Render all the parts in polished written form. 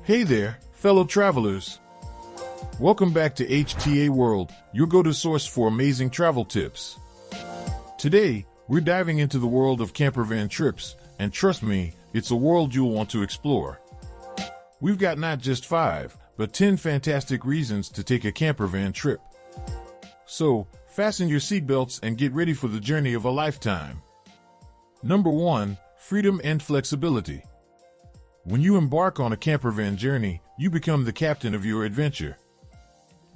Hey there, fellow travelers. Welcome back to HTA World, your go-to source for amazing travel tips. Today, we're diving into the world of campervan trips, and trust me, it's a world you'll want to explore. We've got not just 5, but 10 fantastic reasons to take a campervan trip. So, fasten your seatbelts and get ready for the journey of a lifetime. Number 1, freedom and flexibility. When you embark on a campervan journey, you become the captain of your adventure.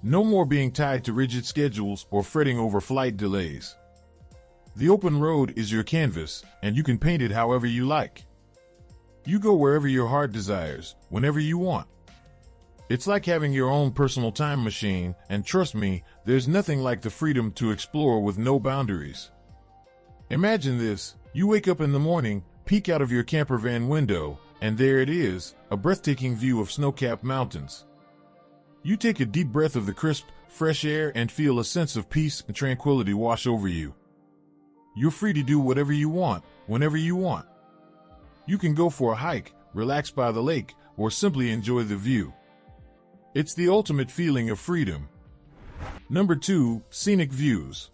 No more being tied to rigid schedules or fretting over flight delays. The open road is your canvas, and you can paint it however you like. You go wherever your heart desires, whenever you want. It's like having your own personal time machine, and trust me, there's nothing like the freedom to explore with no boundaries. Imagine this: you wake up in the morning, peek out of your campervan window, and there it is, a breathtaking view of snow-capped mountains. You take a deep breath of the crisp, fresh air and feel a sense of peace and tranquility wash over you. You're free to do whatever you want, whenever you want. You can go for a hike, relax by the lake, or simply enjoy the view. It's the ultimate feeling of freedom. Number 2, scenic views.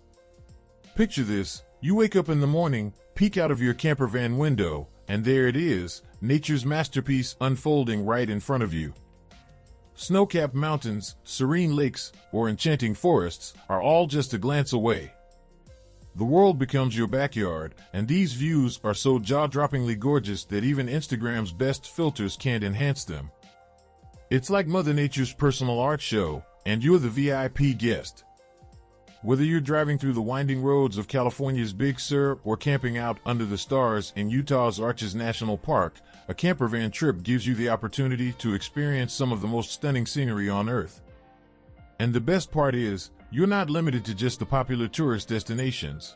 Picture this: you wake up in the morning, peek out of your campervan window, and there it is, nature's masterpiece unfolding right in front of you. Snow-capped mountains, serene lakes, or enchanting forests are all just a glance away. The world becomes your backyard, and these views are so jaw-droppingly gorgeous that even Instagram's best filters can't enhance them. It's like Mother Nature's personal art show, and you're the VIP guest. Whether you're driving through the winding roads of California's Big Sur or camping out under the stars in Utah's Arches National Park, a campervan trip gives you the opportunity to experience some of the most stunning scenery on Earth. And the best part is, you're not limited to just the popular tourist destinations.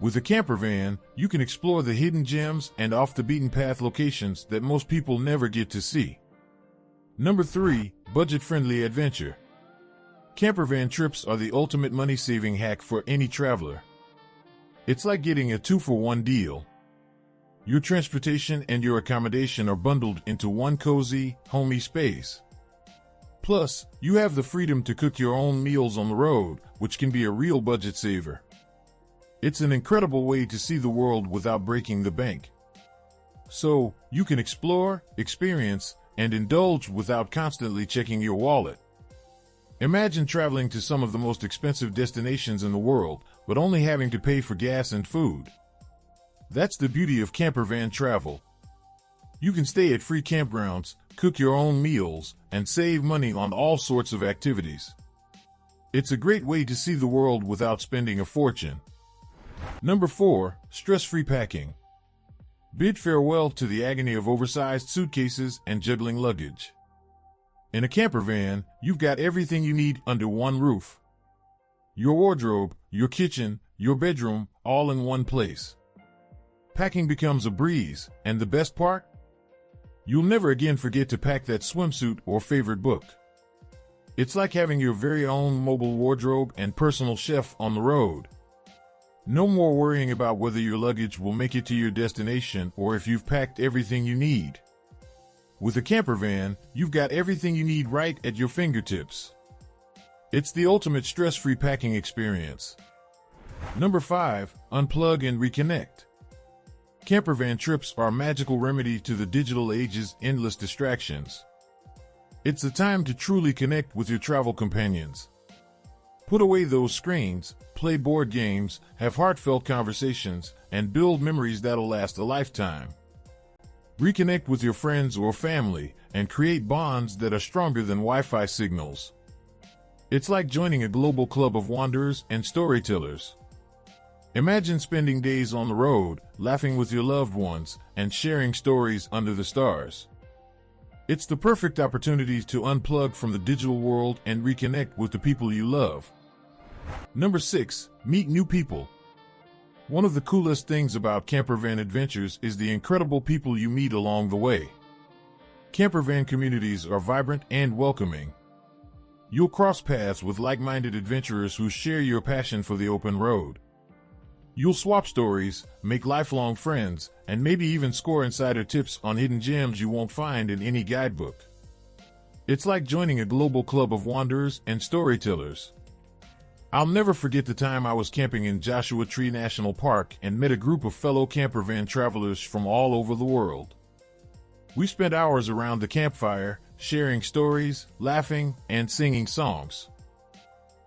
With a campervan, you can explore the hidden gems and off-the-beaten-path locations that most people never get to see. Number 3, budget-friendly adventure. Campervan trips are the ultimate money-saving hack for any traveler. It's like getting a 2-for-1 deal. Your transportation and your accommodation are bundled into one cozy, homey space. Plus, you have the freedom to cook your own meals on the road, which can be a real budget saver. It's an incredible way to see the world without breaking the bank. So, you can explore, experience, and indulge without constantly checking your wallet. Imagine traveling to some of the most expensive destinations in the world, but only having to pay for gas and food. That's the beauty of campervan travel. You can stay at free campgrounds, cook your own meals, and save money on all sorts of activities. It's a great way to see the world without spending a fortune. Number 4, stress-free packing. Bid farewell to the agony of oversized suitcases and juggling luggage. In a campervan, you've got everything you need under one roof. Your wardrobe, your kitchen, your bedroom, all in one place. Packing becomes a breeze, and the best part? You'll never again forget to pack that swimsuit or favorite book. It's like having your very own mobile wardrobe and personal chef on the road. No more worrying about whether your luggage will make it to your destination or if you've packed everything you need. With a campervan, you've got everything you need right at your fingertips. It's the ultimate stress-free packing experience. Number 5, unplug and reconnect. Campervan trips are a magical remedy to the digital age's endless distractions. It's the time to truly connect with your travel companions. Put away those screens, play board games, have heartfelt conversations, and build memories that'll last a lifetime. Reconnect with your friends or family and create bonds that are stronger than Wi-Fi signals. It's like joining a global club of wanderers and storytellers. Imagine spending days on the road, laughing with your loved ones, and sharing stories under the stars. It's the perfect opportunity to unplug from the digital world and reconnect with the people you love. Number 6, meet new people. One of the coolest things about campervan adventures is the incredible people you meet along the way. Campervan communities are vibrant and welcoming. You'll cross paths with like-minded adventurers who share your passion for the open road. You'll swap stories, make lifelong friends, and maybe even score insider tips on hidden gems you won't find in any guidebook. It's like joining a global club of wanderers and storytellers. I'll never forget the time I was camping in Joshua Tree National Park and met a group of fellow campervan travelers from all over the world. We spent hours around the campfire, sharing stories, laughing, and singing songs.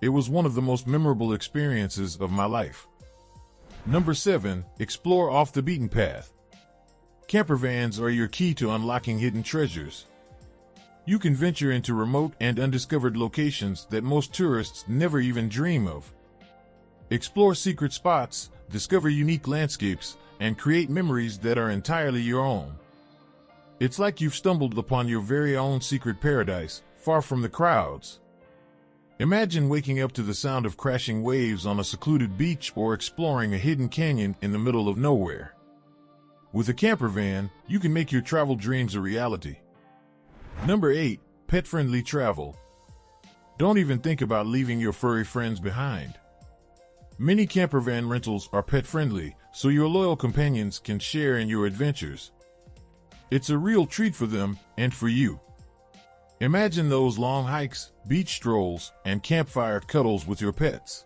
It was one of the most memorable experiences of my life. Number 7. Explore off the beaten path. Campervans are your key to unlocking hidden treasures. You can venture into remote and undiscovered locations that most tourists never even dream of. Explore secret spots, discover unique landscapes, and create memories that are entirely your own. It's like you've stumbled upon your very own secret paradise, far from the crowds. Imagine waking up to the sound of crashing waves on a secluded beach or exploring a hidden canyon in the middle of nowhere. With a campervan, you can make your travel dreams a reality. Number 8. Pet-friendly travel. Don't even think about leaving your furry friends behind. Many campervan rentals are pet-friendly, so your loyal companions can share in your adventures. It's a real treat for them and for you. Imagine those long hikes, beach strolls, and campfire cuddles with your pets.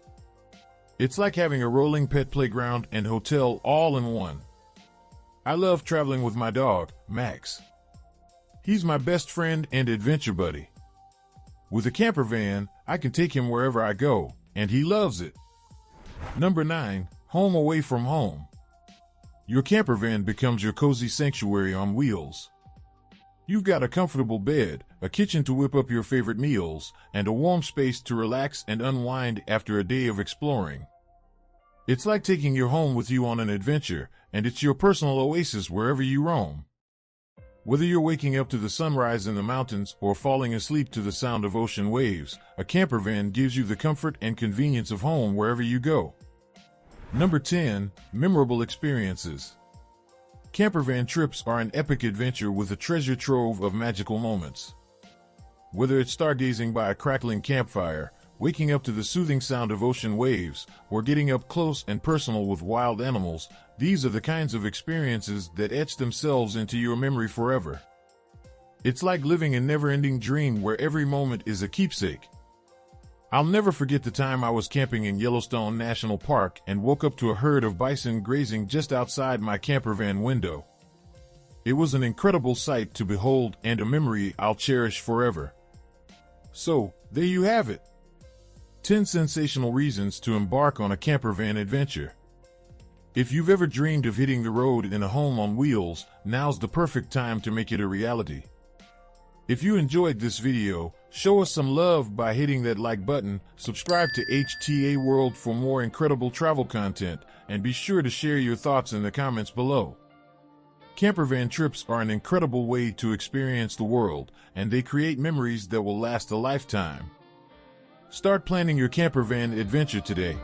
It's like having a rolling pet playground and hotel all in one. I love traveling with my dog, Max. He's my best friend and adventure buddy. With a campervan, I can take him wherever I go, and he loves it. Number 9. Home away from home. Your campervan becomes your cozy sanctuary on wheels. You've got a comfortable bed, a kitchen to whip up your favorite meals, and a warm space to relax and unwind after a day of exploring. It's like taking your home with you on an adventure, and it's your personal oasis wherever you roam. Whether you're waking up to the sunrise in the mountains or falling asleep to the sound of ocean waves, a campervan gives you the comfort and convenience of home wherever you go. Number 10. Memorable experiences. Campervan trips are an epic adventure with a treasure trove of magical moments. Whether it's stargazing by a crackling campfire, waking up to the soothing sound of ocean waves, or getting up close and personal with wild animals, these are the kinds of experiences that etch themselves into your memory forever. It's like living a never-ending dream where every moment is a keepsake. I'll never forget the time I was camping in Yellowstone National Park and woke up to a herd of bison grazing just outside my campervan window. It was an incredible sight to behold and a memory I'll cherish forever. So, there you have it. 10 sensational reasons to embark on a campervan adventure. If you've ever dreamed of hitting the road in a home on wheels, now's the perfect time to make it a reality. If you enjoyed this video, show us some love by hitting that like button, subscribe to HTA World for more incredible travel content, and be sure to share your thoughts in the comments below. Campervan trips are an incredible way to experience the world, and they create memories that will last a lifetime. Start planning your campervan adventure today.